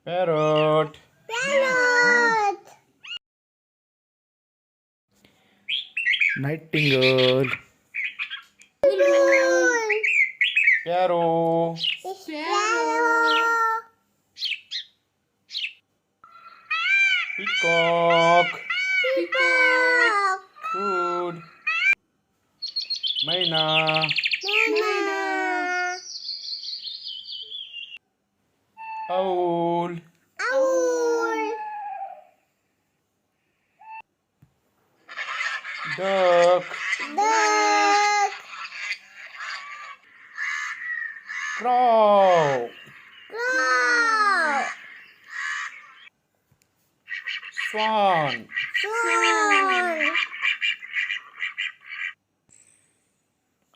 Parrot. Parrot. Nightingale. Bull. Sparrow. Sparrow. Peacock. Peacock. Good. Maina. Mama. Owl. Owl. Duck. Duck. Crow. Crow. Swan. Swan.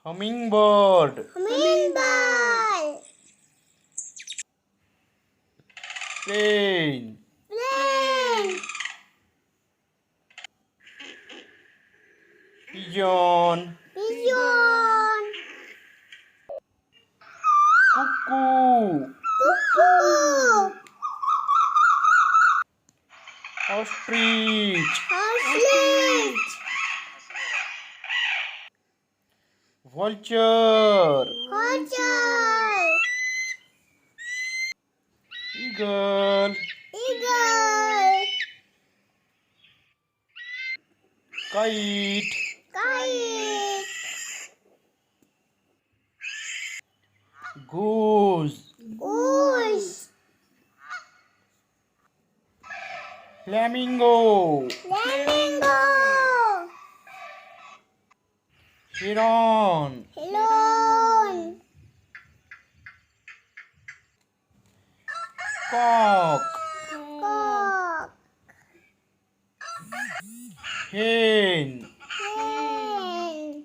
Hummingbird. Hummingbird. Plane. Plane. Pigeon. Pigeon. Cuckoo. Cuckoo. Ostrich. Ostrich. Vulture. Vulture. Eagle. Eagle. Kite. Kite. Goose. Goose. Flamingo. Flamingo. Heron. Heron. Cock. Cock. Hen. Hen.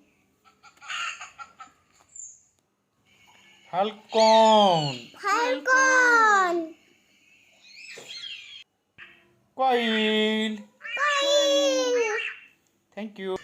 Falcon. Falcon. Quail. Quail. Thank you.